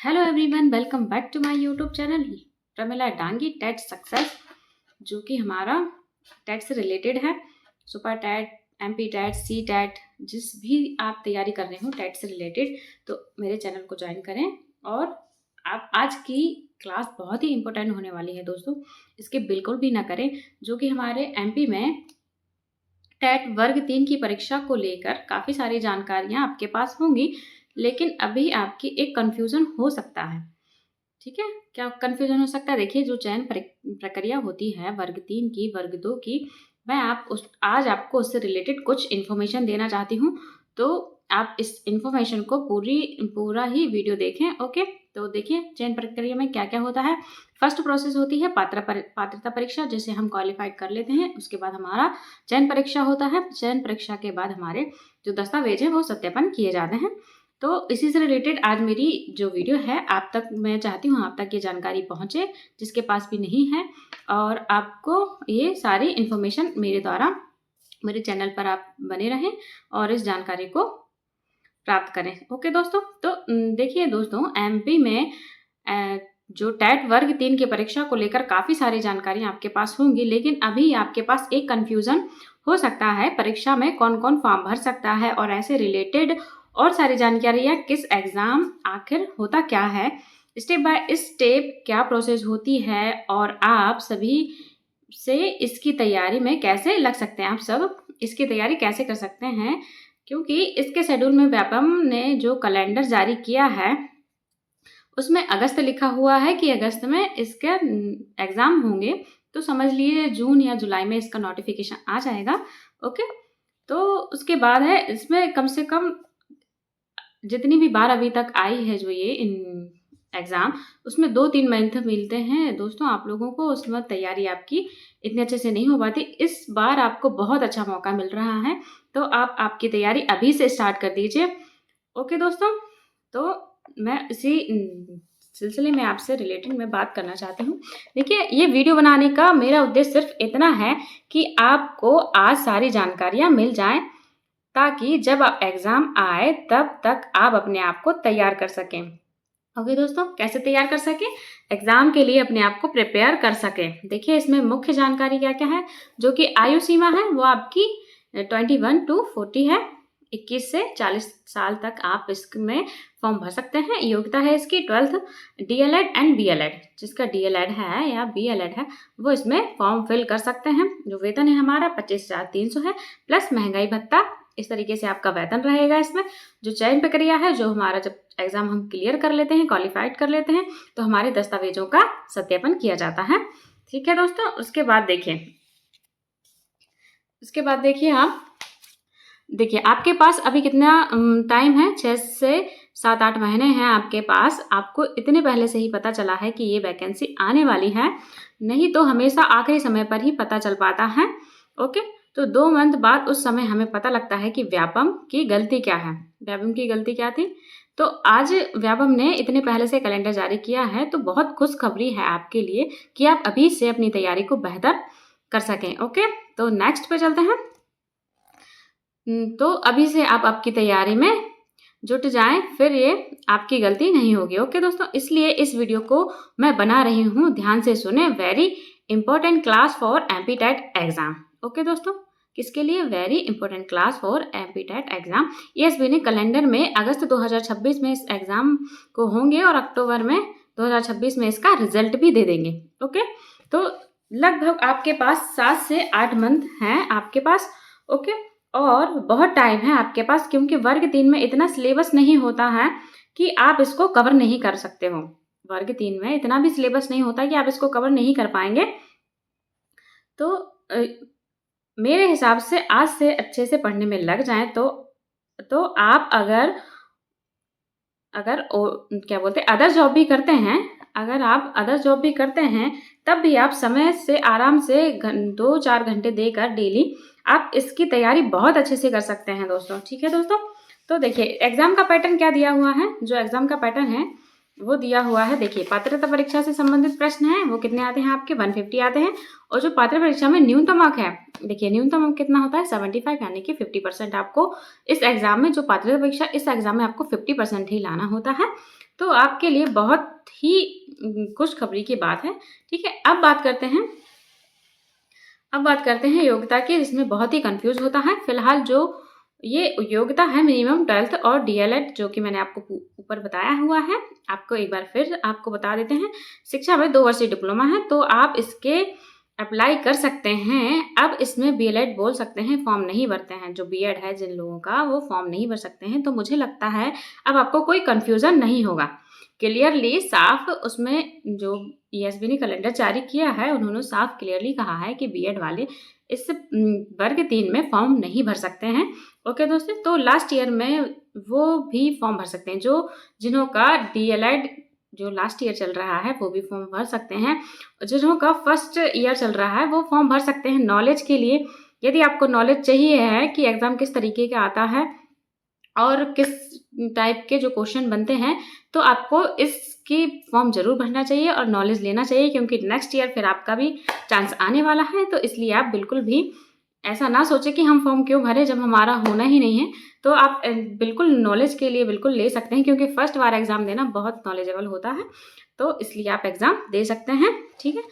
Hello everyone, welcome back to my YouTube channel Pramila Dangi TET success, जो कि हमारा TET से रिलेटेड है। Super TET, MP TET, C TET, जिस भी आप तैयारी कर रहे हो टेट से रिलेटेड, तो मेरे चैनल को ज्वाइन करें। और आप आज की क्लास बहुत ही इंपॉर्टेंट होने वाली है दोस्तों, इसके बिल्कुल भी ना करें। जो कि हमारे एमपी में टेट वर्ग 3 की परीक्षा को लेकर काफ़ी सारी जानकारियाँ आपके पास होंगी, लेकिन अभी आपकी एक कन्फ्यूज़न हो सकता है। ठीक है, क्या कन्फ्यूजन हो सकता है? देखिए, जो चयन प्रक्रिया होती है वर्ग 3 की, वर्ग 2 की, मैं आज आपको उससे रिलेटेड कुछ इन्फॉर्मेशन देना चाहती हूँ। तो आप इस इन्फॉर्मेशन को पूरा ही वीडियो देखें। ओके, तो देखिए चयन प्रक्रिया में क्या क्या होता है। फर्स्ट प्रोसेस होती है पात्रता परीक्षा, जिसे हम क्वालिफाइड कर लेते हैं। उसके बाद हमारा चयन परीक्षा होता है। चयन परीक्षा के बाद हमारे जो दस्तावेज हैं वो सत्यापन किए जाते हैं। तो इसी से रिलेटेड आज मेरी जो वीडियो है आप तक, मैं चाहती हूँ आप तक ये जानकारी पहुँचे, जिसके पास भी नहीं है, और आपको ये सारी इन्फॉर्मेशन मेरे द्वारा मेरे चैनल पर आप बने रहें और इस जानकारी को प्राप्त करें। ओके दोस्तों, तो देखिए दोस्तों, एमपी में जो टेट वर्ग 3 की परीक्षा को लेकर काफ़ी सारी जानकारी आपके पास होंगी, लेकिन अभी आपके पास एक कन्फ्यूज़न हो सकता है परीक्षा में कौन कौन फॉर्म भर सकता है, और ऐसे रिलेटेड और सारी जानकारियाँ, किस एग्ज़ाम आखिर होता क्या है, स्टेप बाय स्टेप क्या प्रोसेस होती है, और आप सभी से इसकी तैयारी में कैसे लग सकते हैं, आप सब इसकी तैयारी कैसे कर सकते हैं। क्योंकि इसके शेड्यूल में व्यापम ने जो कैलेंडर जारी किया है उसमें अगस्त लिखा हुआ है कि अगस्त में इसके एग्ज़ाम होंगे, तो समझ लीजिए जून या जुलाई में इसका नोटिफिकेशन आ जाएगा। ओके, तो उसके बाद है इसमें कम से कम जितनी भी बार अभी तक आई है जो ये इन एग्ज़ाम, उसमें 2-3 मंथ मिलते हैं दोस्तों आप लोगों को। उसमें तैयारी आपकी इतने अच्छे से नहीं हो पाती। इस बार आपको बहुत अच्छा मौका मिल रहा है, तो आप आपकी तैयारी अभी से स्टार्ट कर दीजिए। ओके दोस्तों, तो मैं इसी सिलसिले में आपसे रिलेटेड मैं बात करना चाहती हूँ। देखिए, ये वीडियो बनाने का मेरा उद्देश्य सिर्फ इतना है कि आपको आज सारी जानकारियाँ मिल जाएं, ताकि जब आप एग्ज़ाम आए तब तक आप अपने आप को तैयार कर सकें। ओके दोस्तों, कैसे तैयार कर सकें, एग्ज़ाम के लिए अपने आप को प्रिपेयर कर सकें। देखिए, इसमें मुख्य जानकारी क्या क्या है। जो कि आयु सीमा है वो आपकी 21 to 40 है। 21 से 40 साल तक आप इसमें फॉर्म भर सकते हैं। योग्यता है इसकी 12th, डीएलएड एंड बीएलएड। जिसका डीएलएड है या बीएलएड है वो इसमें फॉर्म फिल कर सकते हैं। जो वेतन है हमारा 25,300 है, प्लस महंगाई भत्ता। इस तरीके से आपका वेतन रहेगा इसमें। जो चयन प्रक्रिया है, जो हमारा जब एग्ज़ाम हम क्लियर कर लेते हैं, क्वालिफाइड कर लेते हैं, तो हमारे दस्तावेजों का सत्यापन किया जाता है। ठीक है दोस्तों, उसके बाद देखिए आप देखिए आपके पास अभी कितना टाइम है। 6 से 7-8 महीने हैं आपके पास। आपको इतने पहले से ही पता चला है कि ये वैकेंसी आने वाली है, नहीं तो हमेशा आखिरी समय पर ही पता चल पाता है। ओके, तो 2 मंथ बाद उस समय हमें पता लगता है कि व्यापम की गलती क्या है। व्यापम की गलती क्या थी, तो आज व्यापम ने इतने पहले से कैलेंडर जारी किया है, तो बहुत खुशखबरी है आपके लिए कि आप अभी से अपनी तैयारी को बेहतर कर सकें। ओके, तो नेक्स्ट पे चलते हैं। तो अभी से आप आपकी तैयारी में जुट जाएं, फिर ये आपकी गलती नहीं होगी। ओके दोस्तों, इसलिए इस वीडियो को मैं बना रही हूँ, ध्यान से सुने। Very important class for MP TET exam. Okay दोस्तों, किसके लिए? Very important class for MP TET exam. ESB ने कैलेंडर में अगस्त 2026 में इस एग्जाम को होंगे, और अक्टूबर में 2026 में इसका रिजल्ट भी दे देंगे। ओके, तो लगभग आपके पास 7 से 8 मंथ हैं आपके पास। ओके, और बहुत टाइम है आपके पास, क्योंकि वर्ग 3 में इतना सिलेबस नहीं होता है कि आप इसको कवर नहीं कर सकते हो। वर्ग 3 में इतना भी सिलेबस नहीं होता कि आप इसको कवर नहीं कर पाएंगे। तो मेरे हिसाब से आज से अच्छे से पढ़ने में लग जाएं, तो आप अगर क्या बोलते हैं, अदर जॉब भी करते हैं, अगर आप अदर जॉब भी करते हैं, तब भी आप समय से आराम से 2-4 घंटे देकर डेली आप इसकी तैयारी बहुत अच्छे से कर सकते हैं दोस्तों। ठीक है दोस्तों, तो देखिए एग्जाम का पैटर्न क्या दिया हुआ है। जो एग्जाम का पैटर्न है वो दिया हुआ है। देखिए, पात्रता परीक्षा से संबंधित प्रश्न है वो कितने आते हैं आपके? 150 आते हैं। और जो पात्रता परीक्षा में न्यूनतम अंक है, देखिए न्यूनतम अंक कितना होता है? 75, यानी कि 50% आपको इस एग्जाम में, जो पात्रता परीक्षा इस एग्जाम में आपको 50% ही लाना होता है। तो आपके लिए बहुत ही खुशखबरी की बात है। ठीक है, अब बात करते हैं योग्यता की, जिसमें बहुत ही कंफ्यूज होता है। फिलहाल जो ये योग्यता है मिनिमम 12th और डीएलएड, जो कि मैंने आपको ऊपर बताया हुआ है, आपको एक बार फिर आपको बता देते हैं। शिक्षा में 2 वर्षीय डिप्लोमा है, तो आप इसके अप्लाई कर सकते हैं। अब इसमें बीएलएड बोल सकते हैं, फॉर्म नहीं भरते हैं। जो बीएड है जिन लोगों का, वो फॉर्म नहीं भर सकते हैं। तो मुझे लगता है अब आपको कोई कन्फ्यूजन नहीं होगा, क्लियरली साफ उसमें जो ईएसबी ने कैलेंडर जारी किया है, उन्होंने साफ क्लियरली कहा है कि बीएड वाले इस वर्ग 3 में फॉर्म नहीं भर सकते हैं। ओके दोस्तों, तो लास्ट ईयर में वो भी फॉर्म भर सकते हैं। जिन्हों का डीएलएड जो लास्ट ईयर चल रहा है वो भी फॉर्म भर सकते हैं। जिन्हों का फर्स्ट ईयर चल रहा है वो फॉर्म भर सकते हैं। नॉलेज के लिए, यदि आपको नॉलेज चाहिए है कि एग्जाम किस तरीके का आता है और किस टाइप के जो क्वेश्चन बनते हैं, तो आपको इसकी फॉर्म जरूर भरना चाहिए और नॉलेज लेना चाहिए, क्योंकि नेक्स्ट ईयर फिर आपका भी चांस आने वाला है। तो इसलिए आप बिल्कुल भी ऐसा ना सोचे कि हम फॉर्म क्यों भरें जब हमारा होना ही नहीं है। तो आप बिल्कुल नॉलेज के लिए बिल्कुल ले सकते हैं, क्योंकि फर्स्ट बार एग्जाम देना बहुत नॉलेजेबल होता है। तो इसलिए आप एग्जाम दे सकते हैं। ठीक है,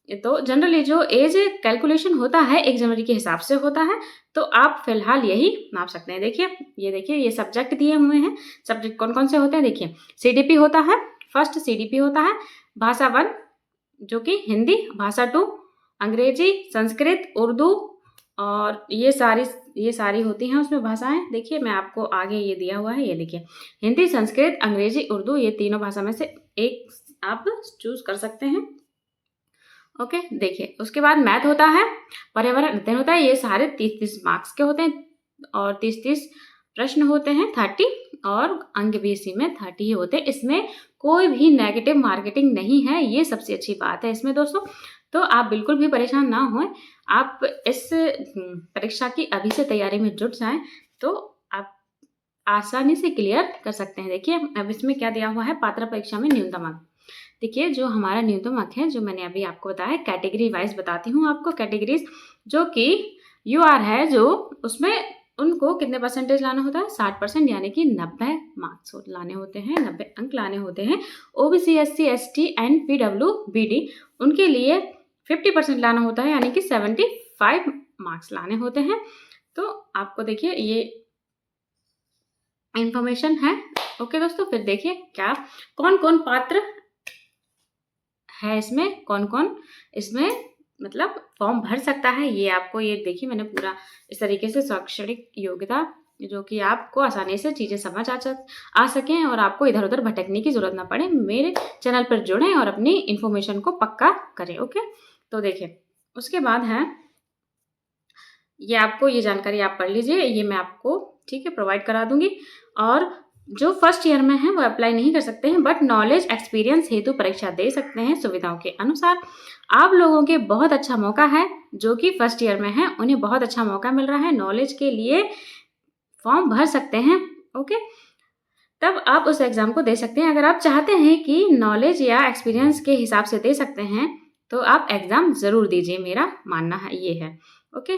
तो जनरली जो एज कैलकुलेशन होता है 1 जनवरी के हिसाब से होता है, तो आप फिलहाल यही नाप सकते हैं। देखिए ये सब्जेक्ट दिए हुए हैं। सब्जेक्ट कौन कौन से होते हैं, देखिए सीडीपी होता है, फर्स्ट सीडीपी होता है, भाषा 1 जो कि हिंदी, भाषा 2 अंग्रेजी, संस्कृत, उर्दू, और ये सारी होती हैं उसमें भाषाएं। देखिए मैं आपको आगे ये दिया हुआ है, ये देखिए हिंदी, संस्कृत, अंग्रेजी, उर्दू, ये तीनों भाषा में से एक आप चूज कर सकते हैं। ओके, देखिए उसके बाद मैथ होता है, पर्यावरण अध्ययन होता है। ये सारे 30-30 मार्क्स के होते हैं और 30-30 प्रश्न होते हैं, 30, और अंक भी इसी में 30 ही होते हैं। इसमें कोई भी नेगेटिव मार्केटिंग नहीं है, ये सबसे अच्छी बात है इसमें दोस्तों। तो आप बिल्कुल भी परेशान ना हों, आप इस परीक्षा की अभी से तैयारी में जुट जाएं, तो आप आसानी से क्लियर कर सकते हैं। देखिए अब इसमें क्या दिया हुआ है, पात्र परीक्षा में न्यूनतम अंक। देखिए जो हमारा न्यूनतम अंक है, जो मैंने अभी आपको बताया, कैटेगरी वाइज बताती हूँ आपको। कैटेगरीज जो कि यूआर है, जो उसमें उनको कितने परसेंटेज लाना होता है, 60%, यानी कि 90 मार्क्स लाने होते हैं, 90 अंक लाने होते हैं। OBC, SC, ST and PWBD, उनके लिए 50% लाना होता है, यानी कि 75 मार्क्स लाने होते हैं। तो आपको देखिए ये इंफॉर्मेशन है। ओके दोस्तों, फिर देखिए क्या कौन कौन पात्र है इसमें, कौन कौन इसमें मतलब फॉर्म भर सकता है, ये आपको ये देखिए मैंने पूरा इस तरीके से शैक्षणिक योग्यता, जो कि आपको आसानी से चीज़ें समझ आ सकें और आपको इधर उधर भटकने की जरूरत ना पड़े। मेरे चैनल पर जुड़ें और अपनी इन्फॉर्मेशन को पक्का करें। ओके, तो देखिए उसके बाद है ये, आपको ये जानकारी आप पढ़ लीजिए, ये मैं आपको ठीक है प्रोवाइड करा दूंगी। और जो फर्स्ट ईयर में है वो अप्लाई नहीं कर सकते हैं, बट नॉलेज एक्सपीरियंस हेतु परीक्षा दे सकते हैं सुविधाओं के अनुसार। आप लोगों के बहुत अच्छा मौका है, जो कि फर्स्ट ईयर में है, उन्हें बहुत अच्छा मौका मिल रहा है। नॉलेज के लिए फॉर्म भर सकते हैं। ओके, तब आप उस एग्जाम को दे सकते हैं। अगर आप चाहते हैं कि नॉलेज या एक्सपीरियंस के हिसाब से दे सकते हैं, तो आप एग्जाम जरूर दीजिए, मेरा मानना है ये है। ओके,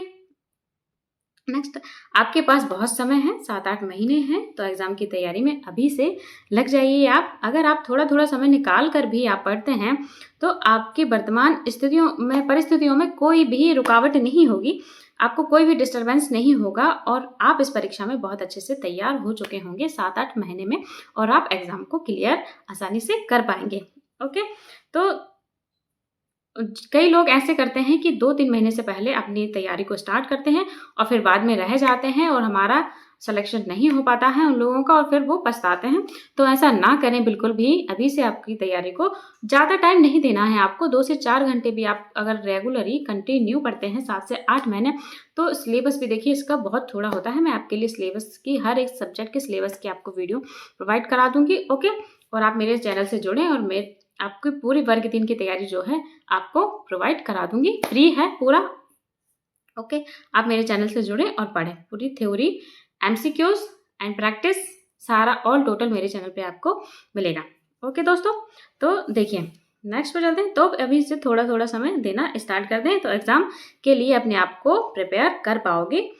नेक्स्ट, आपके पास बहुत समय है, 7-8 महीने हैं, तो एग्जाम की तैयारी में अभी से लग जाइए आप। अगर आप थोड़ा थोड़ा समय निकाल कर भी आप पढ़ते हैं, तो आपकी वर्तमान परिस्थितियों में कोई भी रुकावट नहीं होगी, आपको कोई भी डिस्टरबेंस नहीं होगा, और आप इस परीक्षा में बहुत अच्छे से तैयार हो चुके होंगे 7-8 महीने में, और आप एग्जाम को क्लियर आसानी से कर पाएंगे। ओके, तो कई लोग ऐसे करते हैं कि 2-3 महीने से पहले अपनी तैयारी को स्टार्ट करते हैं और फिर बाद में रह जाते हैं और हमारा सिलेक्शन नहीं हो पाता है उन लोगों का, और फिर वो पछताते हैं। तो ऐसा ना करें बिल्कुल भी। अभी से आपकी तैयारी को ज़्यादा टाइम नहीं देना है आपको, 2 से 4 घंटे भी आप अगर रेगुलरली कंटिन्यू पढ़ते हैं 7 से 8 महीने, तो सिलेबस भी देखिए इसका बहुत थोड़ा होता है। मैं आपके लिए सिलेबस की, हर एक सब्जेक्ट के सिलेबस की आपको वीडियो प्रोवाइड करा दूंगी। ओके, और आप मेरे चैनल से जुड़ें और मैं आपकी पूरी वर्ग 3 की तैयारी जो है आपको प्रोवाइड करा दूंगी, फ्री है पूरा। ओके, आप मेरे चैनल से जुड़ें और पढ़ें, पूरी थ्योरी, एमसीक्यूज एंड प्रैक्टिस सारा ऑल टोटल मेरे चैनल पे आपको मिलेगा। ओके दोस्तों, तो देखिए नेक्स्ट पे चलते हैं। तो अभी से थोड़ा थोड़ा समय देना स्टार्ट कर दें, तो एग्जाम के लिए अपने आप को प्रिपेयर कर पाओगे।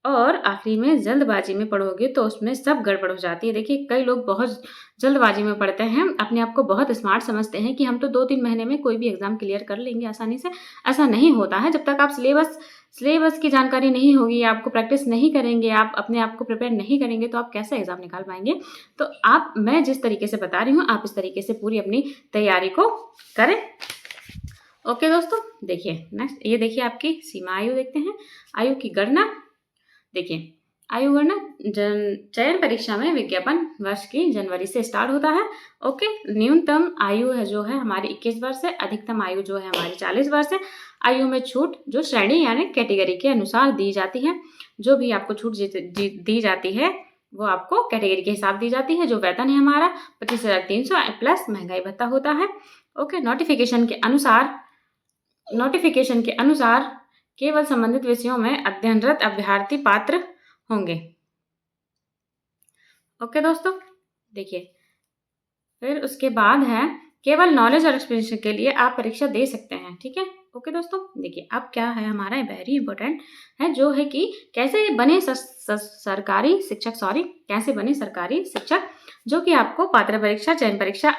और आखिरी में जल्दबाजी में पढ़ोगे तो उसमें सब गड़बड़ हो जाती है। देखिए कई लोग बहुत जल्दबाजी में पढ़ते हैं, अपने आप को बहुत स्मार्ट समझते हैं कि हम तो 2-3 महीने में कोई भी एग्जाम क्लियर कर लेंगे आसानी से। ऐसा नहीं होता है। जब तक आप सिलेबस की जानकारी नहीं होगी, आपको प्रैक्टिस नहीं करेंगे, आप अपने आप को प्रिपेयर नहीं करेंगे, तो आप कैसे एग्जाम निकाल पाएंगे। तो मैं जिस तरीके से बता रही हूँ आप इस तरीके से पूरी अपनी तैयारी को करें। ओके दोस्तों, देखिए नेक्स्ट ये देखिए आपकी सीमा आयु देखते हैं। आयु की गणना देखिए, आयु गणना चयन परीक्षा में विज्ञापन वर्ष की जनवरी से स्टार्ट होता है। ओके, न्यूनतम आयु है जो है हमारी 21 वर्ष है, अधिकतम आयु जो है हमारी 40 वर्ष है। आयु में छूट जो श्रेणी यानी कैटेगरी के अनुसार दी जाती है। जो भी आपको छूट दी जाती है वो आपको कैटेगरी के हिसाब दी जाती है। जो वेतन है हमारा 25,300 प्लस महंगाई भत्ता होता है। ओके, नोटिफिकेशन के अनुसार केवल संबंधित विषयों में अध्ययनरत अभ्यर्थी पात्र होंगे। ओके दोस्तों, देखिए फिर उसके बाद है केवल नॉलेज और एक्सपीरियंस के लिए आप परीक्षा दे सकते हैं। ठीक है, ओके दोस्तों, देखिए अब क्या है हमारा वेरी इंपॉर्टेंट है जो है कि कैसे बने सरकारी शिक्षक जो कि आपको पात्र परीक्षा, चयन परीक्षा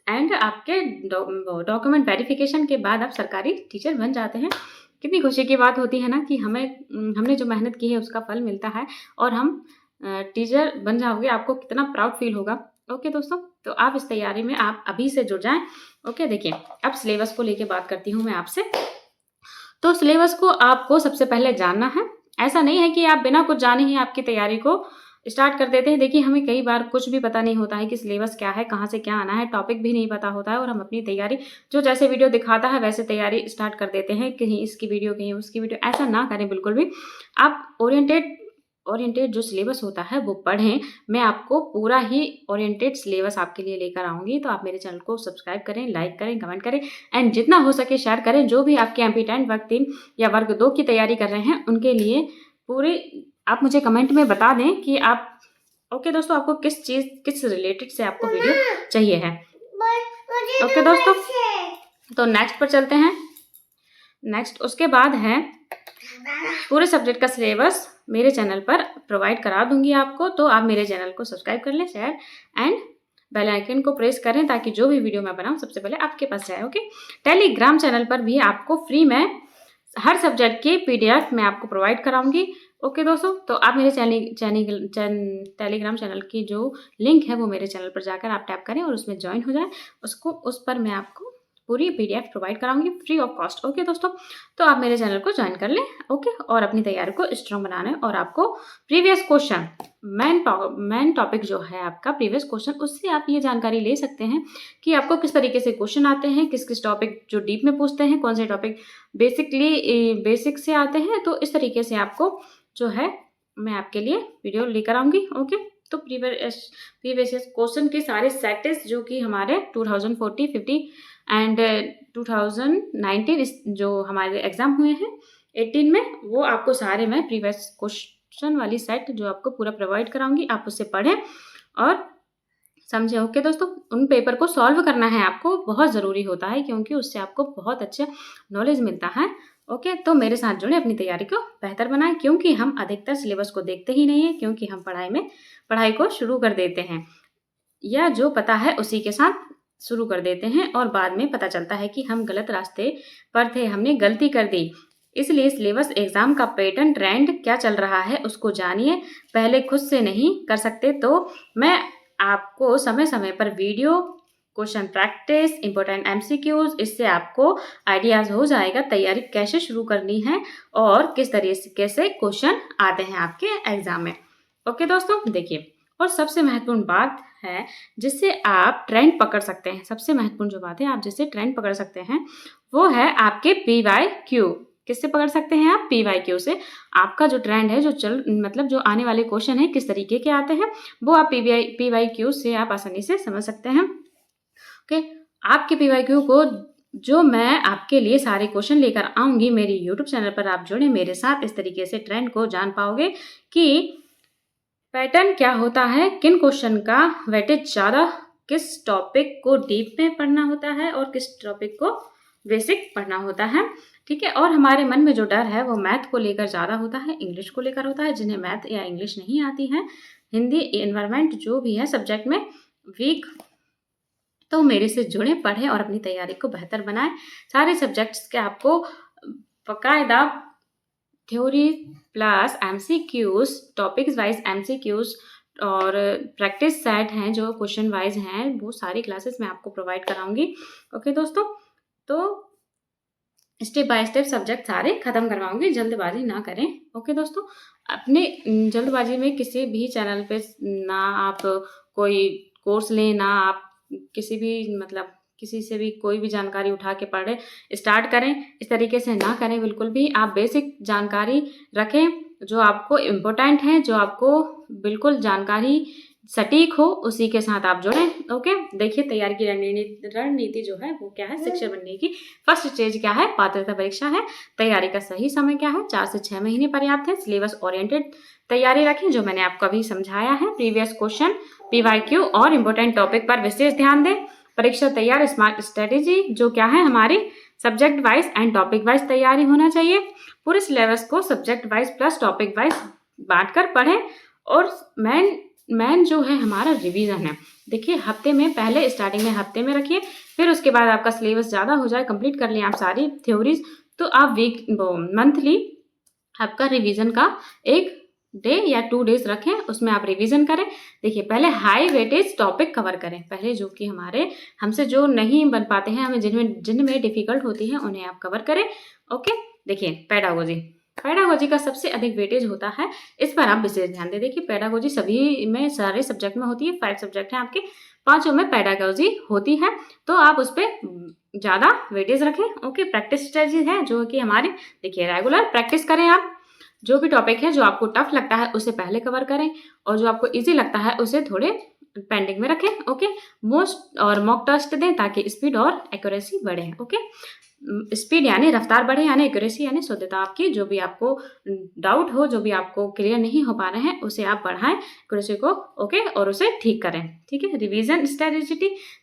एंड आपके डॉक्यूमेंट वेरिफिकेशन के बाद आप सरकारी टीचर बन जाते हैं। कितनी खुशी की बात होती है ना कि हमने जो मेहनत की है उसका फल मिलता है और हम टीचर बन जाओगे, आपको कितना प्राउड फील होगा। ओके दोस्तों, तो आप इस तैयारी में आप अभी से जुड़ जाएं। ओके, देखिए अब सिलेबस को लेके बात करती हूँ मैं आपसे। तो सिलेबस को आपको सबसे पहले जानना है। ऐसा नहीं है कि आप बिना कुछ जाने ही आपकी तैयारी को स्टार्ट कर देते हैं। देखिए हमें कई बार कुछ भी पता नहीं होता है कि सिलेबस क्या है, कहाँ से क्या आना है, टॉपिक भी नहीं पता होता है और हम अपनी तैयारी जो जैसे वीडियो दिखाता है वैसे तैयारी स्टार्ट कर देते हैं, कहीं इसकी वीडियो कहीं उसकी वीडियो। ऐसा ना करें बिल्कुल भी। आप ओरिएंटेड जो सिलेबस होता है वो पढ़ें। मैं आपको पूरा ही ओरिएंटेड सिलेबस आपके लिए लेकर आऊँगी। तो आप मेरे चैनल को सब्सक्राइब करें, लाइक करें, कमेंट करें एंड जितना हो सके शेयर करें। जो भी आपके MP 10 वर्ग 3 या वर्ग 2 की तैयारी कर रहे हैं उनके लिए पूरी आप मुझे कमेंट में बता दें कि आप ओके दोस्तों आपको किस रिलेटेड से आपको वीडियो चाहिए है। ओके दोस्तों, तो नेक्स्ट पर चलते हैं। नेक्स्ट उसके बाद है पूरे सब्जेक्ट का सिलेबस मेरे चैनल पर प्रोवाइड करा दूंगी आपको। तो आप मेरे चैनल को सब्सक्राइब कर लें, शेयर एंड बेल आइकन को प्रेस करें ताकि जो भी वीडियो मैं बनाऊं सबसे पहले आपके पास जाए। ओके, टेलीग्राम चैनल पर भी आपको फ्री में हर सब्जेक्ट की PDF मैं आपको प्रोवाइड कराऊंगी। ओके दोस्तों, तो आप मेरे टेलीग्राम चैनल की जो लिंक है वो मेरे चैनल पर जाकर आप टैप करें और उसमें ज्वाइन हो जाए। उस पर मैं आपको पूरी PDF प्रोवाइड कराऊंगी फ्री ऑफ कॉस्ट। ओके दोस्तों, तो आप मेरे चैनल को ज्वाइन कर लें। ओके, और अपनी तैयारी को स्ट्रॉन्ग बनाना है और आपको प्रीवियस क्वेश्चन मेन टॉपिक जो है आपका प्रीवियस क्वेश्चन, उससे आप ये जानकारी ले सकते हैं कि आपको किस तरीके से क्वेश्चन आते हैं, किस टॉपिक जो डीप में पूछते हैं, कौन से टॉपिक बेसिक से आते हैं। तो इस तरीके से आपको जो है मैं आपके लिए वीडियो लेकर आऊँगी। ओके, तो प्रीवियस क्वेश्चन के सारे सेट्स जो कि हमारे 2040, 50 एंड 2019 जो हमारे एग्जाम हुए हैं 18 में, वो आपको सारे मैं प्रीवियस क्वेश्चन वाली सेट जो आपको पूरा प्रोवाइड कराऊंगी। आप उससे पढ़ें और समझे। ओके दोस्तों, उन पेपर को सॉल्व करना है आपको, बहुत ज़रूरी होता है क्योंकि उससे आपको बहुत अच्छा नॉलेज मिलता है। ओके, तो मेरे साथ जुड़े, अपनी तैयारी को बेहतर बनाएं क्योंकि हम अधिकतर सिलेबस को देखते ही नहीं है, क्योंकि हम पढ़ाई को शुरू कर देते हैं या जो पता है उसी के साथ शुरू कर देते हैं और बाद में पता चलता है कि हम गलत रास्ते पर थे, हमने गलती कर दी। इसलिए सिलेबस, एग्जाम का पैटर्न, ट्रेंड क्या चल रहा है उसको जानिए। पहले खुद से नहीं कर सकते तो मैं आपको समय समय पर video, question practice, important MCQs, इससे आपको आइडियाज हो जाएगा तैयारी कैसे शुरू करनी है और किस तरीके से क्वेश्चन आते हैं आपके एग्जाम में। ओके दोस्तों, देखिए और सबसे महत्वपूर्ण बात है जिससे आप ट्रेंड पकड़ सकते हैं, सबसे महत्वपूर्ण जो बात है आप जिससे ट्रेंड पकड़ सकते हैं वो है आपके PYQ। किससे पकड़ सकते हैं आप? PYQ से। आपका जो ट्रेंड है, जो आने वाले क्वेश्चन है किस तरीके के आते हैं, वो आप PYQ से आप आसानी से समझ सकते हैं। ओके, आपके PYQ को जो मैं आपके लिए सारे क्वेश्चन लेकर आऊंगी मेरी YouTube चैनल पर, आप जुड़े मेरे साथ, इस तरीके से ट्रेंड को जान पाओगे कि पैटर्न क्या होता है, किन क्वेश्चन का वेटेज ज़्यादा, किस टॉपिक को डीप में पढ़ना होता है और किस टॉपिक को बेसिक पढ़ना होता है। ठीक है। और हमारे मन में जो डर है वो मैथ को लेकर ज़्यादा होता है, इंग्लिश को लेकर होता है। जिन्हें मैथ या इंग्लिश नहीं आती है, हिंदी, एनवायरनमेंट जो भी है सब्जेक्ट में वीक, तो मेरे से जुड़ें, पढ़ें और अपनी तैयारी को बेहतर बनाएं। सारे सब्जेक्ट्स के आपको बाकायदा theory plus MCQs, topics wise MCQs और प्रैक्टिस सेट हैं जो क्वेश्चन वाइज हैं, वो सारी क्लासेस मैं आपको प्रोवाइड कराऊंगी। ओके दोस्तों, तो स्टेप बाय स्टेप सब्जेक्ट सारे खत्म करवाऊंगी, जल्दबाजी ना करें। ओके दोस्तों, अपने जल्दबाजी में किसी भी चैनल पे ना आप कोई कोर्स लें, ना आप किसी भी मतलब किसी से भी कोई भी जानकारी उठा के पढ़े स्टार्ट करें, इस तरीके से ना करें बिल्कुल भी। आप बेसिक जानकारी रखें जो आपको इम्पोर्टेंट है, जो आपको बिल्कुल जानकारी सटीक हो, उसी के साथ आप जुड़ें। ओके, देखिए तैयारी की रणनीति जो है वो क्या है। शिक्षक बनने की फर्स्ट स्टेज क्या है, पात्रता परीक्षा है। तैयारी का सही समय क्या है, 4 से 6 महीने पर्याप्त है। सिलेबस ओरिएंटेड तैयारी रखें जो मैंने आपको अभी समझाया है। प्रीवियस क्वेश्चन, पीवाईक्यू और इम्पोर्टेंट टॉपिक पर विशेष ध्यान दें। परीक्षा तैयार स्मार्ट स्ट्रेटेजी जो क्या है हमारी subject wise and topic wise तैयारी होना चाहिए। पूरे सिलेबस को subject wise plus topic wise बांटकर पढ़ें। और मेन जो है हमारा रिवीजन है। देखिए हफ्ते में, पहले स्टार्टिंग में हफ्ते में रखिए, फिर उसके बाद आपका सिलेबस ज़्यादा हो जाए, कंप्लीट कर लें आप सारी थ्योरीज, तो आप मंथली आपका रिवीजन का एक डे या 2 डेज रखें, उसमें आप रिवीजन करें। देखिए पहले हाई वेटेज टॉपिक कवर करें, पहले जो कि हमारे हमसे जो नहीं बन पाते हैं, हमें जिनमें डिफिकल्ट होती है उन्हें आप कवर करें। ओके, देखिए पेडागोजी का सबसे अधिक वेटेज होता है, इस पर आप विशेष ध्यान दें। देखिए पेडागोजी सभी में, सारे सब्जेक्ट में होती है। 5 सब्जेक्ट हैं आपके, 5 में पेडागोजी होती है, तो आप उस पर ज़्यादा वेटेज रखें। ओके, प्रैक्टिस स्ट्रेटजी है जो कि हमारी, देखिए रेगुलर प्रैक्टिस करें। आप जो भी टॉपिक है जो आपको टफ लगता है उसे पहले कवर करें, और जो आपको ईजी लगता है उसे थोड़े पेंडिंग में रखें। ओके, मोस्ट और मॉक टेस्ट दें ताकि स्पीड और एक्यूरेसी बढ़े। ओके, स्पीड यानी रफ्तार बढ़े, यानी एक्यूरेसी यानी शुद्धता आपकी, जो भी आपको डाउट हो, जो भी आपको क्लियर नहीं हो पा रहे हैं, उसे आप बढ़ाएं एक्यूरेसी को। ओके, और उसे ठीक करें। ठीक है, रिवीजन स्ट्रेटेजी,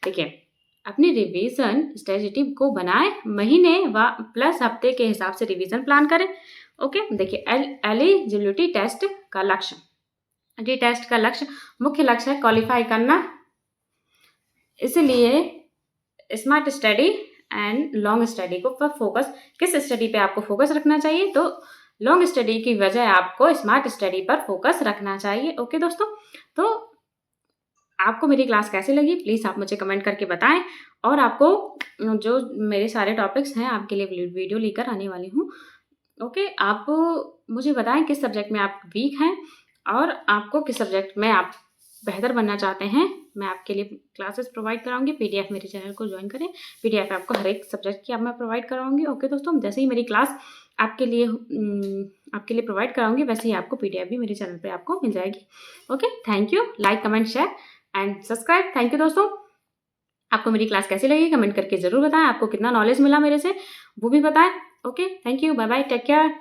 देखिए अपनी रिवीजन स्ट्रेटेजी को बनाएं, महीने व प्लस हफ्ते के हिसाब से रिवीजन प्लान करें। ओके, देखिए एलिजिबिलिटी टेस्ट का लक्ष्य, डी टेस्ट का लक्ष्य, मुख्य लक्ष्य है क्वालिफाई करना, इसलिए smart study and long study को पर फोकस, किस स्टडी पे आपको फोकस रखना चाहिए, तो लॉन्ग स्टडी की वजह आपको स्मार्ट स्टडी पर फोकस रखना चाहिए। ओके दोस्तों, तो आपको मेरी क्लास कैसी लगी प्लीज़ आप मुझे कमेंट करके बताएं, और आपको जो मेरे सारे टॉपिक्स हैं आपके लिए वीडियो लेकर आने वाली हूँ। ओके, आप मुझे बताएं किस सब्जेक्ट में आप वीक हैं और आपको किस सब्जेक्ट में आप बेहतर बनना चाहते हैं। मैं आपके लिए क्लासेस प्रोवाइड कराऊंगी। पीडीएफ मेरे चैनल को ज्वाइन करें, पीडीएफ आपको हर एक सब्जेक्ट की अब मैं प्रोवाइड कराऊंगी। ओके दोस्तों, जैसे ही मेरी क्लास आपके लिए प्रोवाइड कराऊंगी, वैसे ही आपको पीडीएफ भी मेरे चैनल पे आपको मिल जाएगी। Okay, thank you. Like, comment, share and subscribe. Thank you दोस्तों। आपको मेरी क्लास कैसी लगी कमेंट करके ज़रूर बताएं। आपको कितना नॉलेज मिला मेरे से वो भी बताएं। Okay, thank you, bye bye, take care.